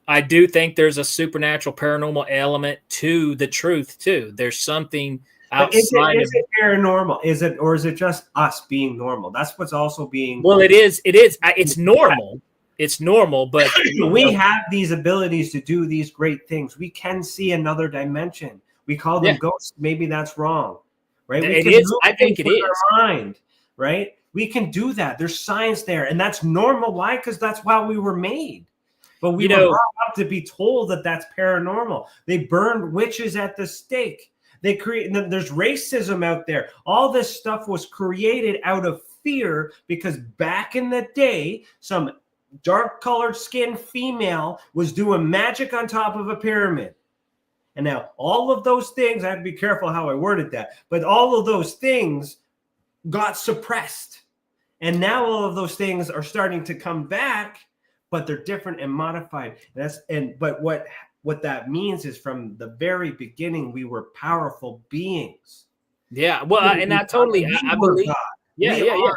I do think there's a supernatural paranormal element to the truth too. There's something outside. Is it paranormal? Is it just us being normal? That's what's also being. Well, it is. It's normal. It's normal, but we have these abilities to do these great things. We can see another dimension. We call them ghosts. Maybe that's wrong, right? It is. I think it is. Our mind, right? We can do that. There's science there, and that's normal. Why? Because that's how we were made. But we were brought up to be told that that's paranormal. They burned witches at the stake. There's racism out there. All this stuff was created out of fear because back in the day, some dark-colored skin female was doing magic on top of a pyramid. And now all of those things, I have to be careful how I worded that, but all of those things got suppressed. And now all of those things are starting to come back, but they're different and modified. But what that means is from the very beginning, we were powerful beings. Yeah. Well, I believe. God. Yeah.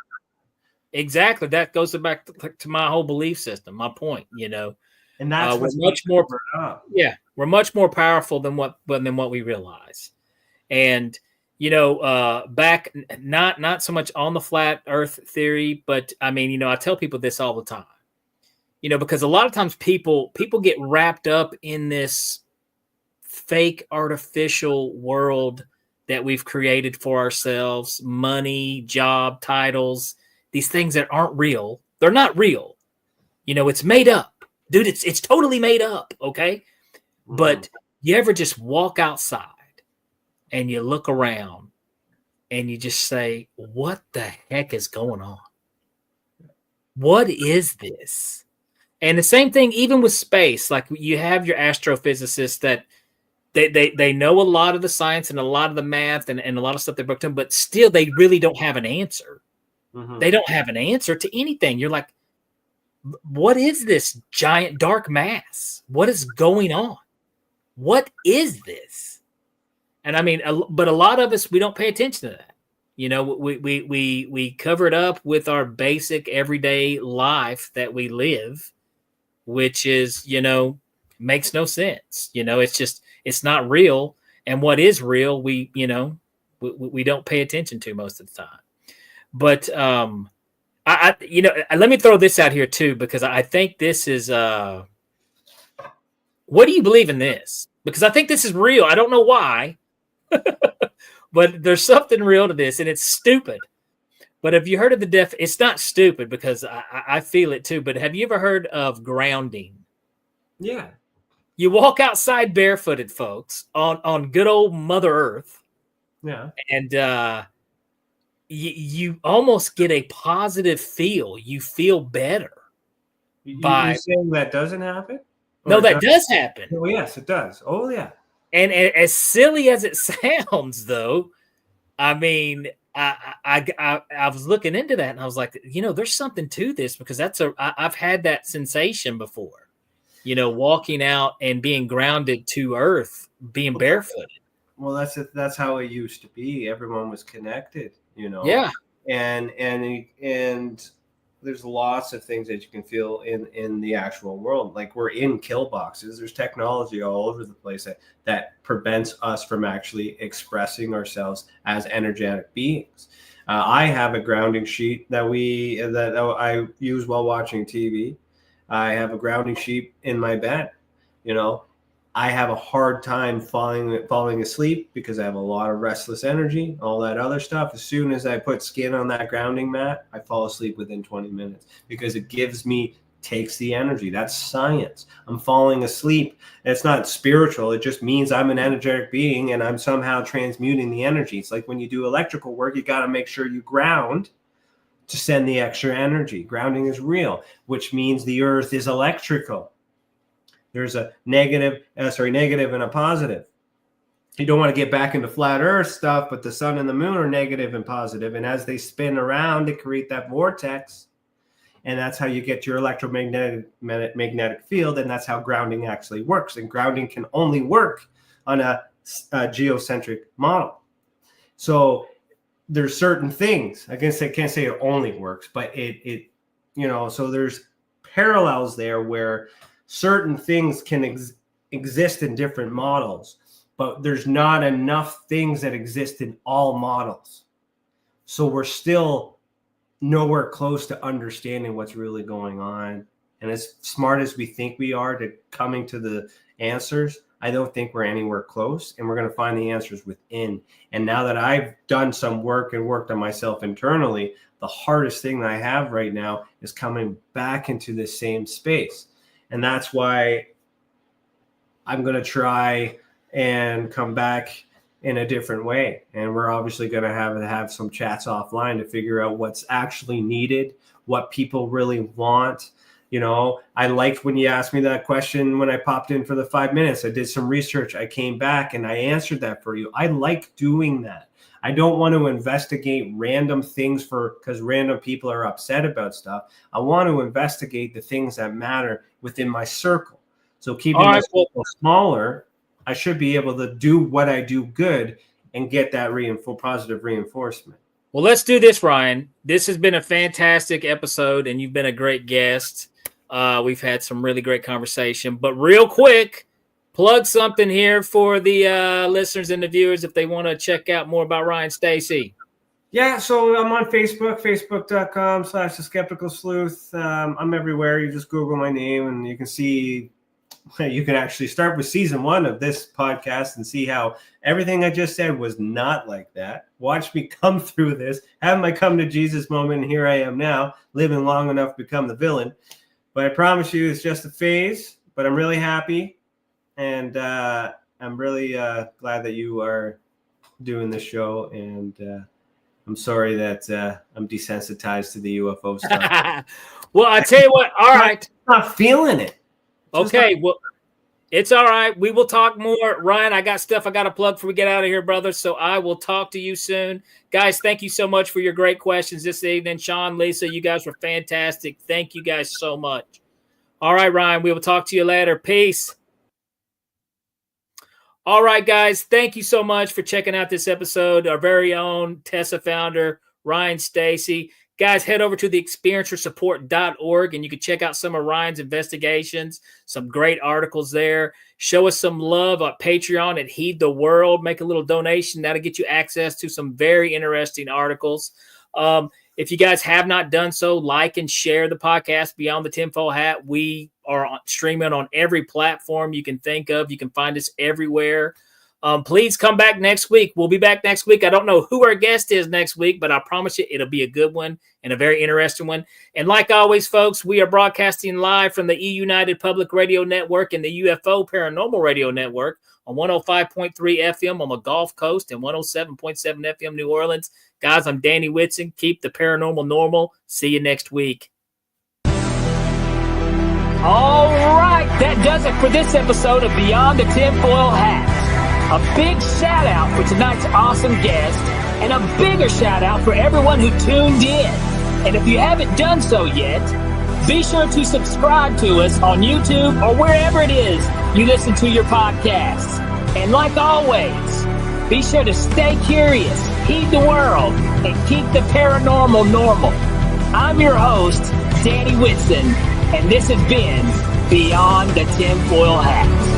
Exactly. That goes back to my whole belief system, my point, And that's we're much more. We're much more powerful than what we realize. And back not so much on the flat Earth theory, but I mean, I tell people this all the time. Because a lot of times people get wrapped up in this fake artificial world that we've created for ourselves, money, job, titles. These things that aren't real, they're not real. It's made up. Dude, it's totally made up, okay? Mm-hmm. But you ever just walk outside and you look around and you just say, what the heck is going on? What is this? And the same thing even with space. Like you have your astrophysicists that they know a lot of the science and a lot of the math and a lot of stuff they booked in, but still they really don't have an answer. Mm-hmm. They don't have an answer to anything. You're like, what is this giant dark mass? What is going on? What is this? And I mean, but a lot of us, we don't pay attention to that. We cover it up with our basic everyday life that we live, which is, makes no sense. It's not real. And what is real, we don't pay attention to most of the time. But let me throw this out here too, because I think this is what do you believe in this? Because I think this is real. I don't know why, but there's something real to this, and it's stupid. But have you heard of it's not stupid because I feel it too, but have you ever heard of grounding? Yeah. You walk outside barefooted, folks, on good old Mother Earth. Yeah. And you almost get a positive feel. You feel better. You're saying that doesn't happen? No, that does happen. Oh, yes, it does. Oh, yeah. And as silly as it sounds, though, I mean, I was looking into that and I was like, there's something to this because I've had that sensation before, walking out and being grounded to earth, being barefooted. Well, that's how it used to be. Everyone was connected, Yeah. And there's lots of things that you can feel in the actual world. Like we're in kill boxes. There's technology all over the place that prevents us from actually expressing ourselves as energetic beings. I have a grounding sheet that I use while watching TV. I have a grounding sheet in my bed. I have a hard time falling asleep because I have a lot of restless energy, all that other stuff. As soon as I put skin on that grounding mat, I fall asleep within 20 minutes because it gives me takes the energy. That's science. I'm falling asleep. It's not spiritual. It just means I'm an energetic being and I'm somehow transmuting the energy. It's like when you do electrical work, you got to make sure you ground to send the extra energy. Grounding is real, which means the earth is electrical. There's a negative and a positive. You don't want to get back into flat earth stuff, but the sun and the moon are negative and positive. And as they spin around, they create that vortex. And that's how you get your electromagnetic field. And that's how grounding actually works. And grounding can only work on a geocentric model. So there's certain things, I guess I can't say it only works, but it so there's parallels there where certain things can exist in different models, but there's not enough things that exist in all models. So we're still nowhere close to understanding what's really going on. And as smart as we think we are to coming to the answers, I don't think we're anywhere close, and we're going to find the answers within. And now that I've done some work and worked on myself internally, the hardest thing that I have right now is coming back into this same space. And that's why I'm going to try and come back in a different way. And we're obviously going to have some chats offline to figure out what's actually needed, what people really want. I liked when you asked me that question when I popped in for the 5 minutes. I did some research. I came back and I answered that for you. I like doing that. I don't want to investigate random things because random people are upset about stuff. I want to investigate the things that matter within my circle. So keeping my circle smaller, I should be able to do what I do good and get that positive reinforcement. Well, let's do this, Ryan. This has been a fantastic episode, and you've been a great guest. We've had some really great conversation. But real quick, plug something here for the listeners and the viewers if they want to check out more about Ryan Stacey. Yeah, so I'm on Facebook, facebook.com/The Skeptical Sleuth. I'm everywhere. You just Google my name, and you can see. You can actually start with season 1 of this podcast and see how everything I just said was not like that. Watch me come through this, have my come to Jesus moment, and here I am now, living long enough to become the villain. But I promise you, it's just a phase. But I'm really happy, and I'm really glad that you are doing this show. And I'm sorry that I'm desensitized to the UFO stuff. Well, I tell you what. All right, I'm not feeling it. Okay, well, it's all right. We will talk more. Ryan, I got stuff I got to plug before we get out of here, brother, so I will talk to you soon. Guys, thank you so much for your great questions this evening. Sean, Lisa, you guys were fantastic. Thank you guys so much. All right, Ryan, we will talk to you later. Peace. All right, guys, thank you so much for checking out this episode. Our very own TESA founder, Ryan Stacey. Guys, head over to theexperiencersupport.org and you can check out some of Ryan's investigations, some great articles there. Show us some love on Patreon at Heed the World. Make a little donation. That'll get you access to some very interesting articles. If you guys have not done so, like and share the podcast Beyond the Tinfoil Hat. We are streaming on every platform you can think of. You can find us everywhere. Please come back next week. We'll be back next week. I don't know who our guest is next week, but I promise you it'll be a good one and a very interesting one. And like always, folks, we are broadcasting live from the E-United Public Radio Network and the UFO Paranormal Radio Network on 105.3 FM on the Gulf Coast and 107.7 FM New Orleans. Guys, I'm Danny Whitson. Keep the paranormal normal. See you next week. All right, that does it for this episode of Beyond the Tinfoil Hat. A big shout out for tonight's awesome guest, and a bigger shout out for everyone who tuned in. And if you haven't done so yet, be sure to subscribe to us on YouTube or wherever it is you listen to your podcasts. And like always, be sure to stay curious, heed the world, and keep the paranormal normal. I'm your host, Danny Whitson, and this has been Beyond the Tinfoil Hat.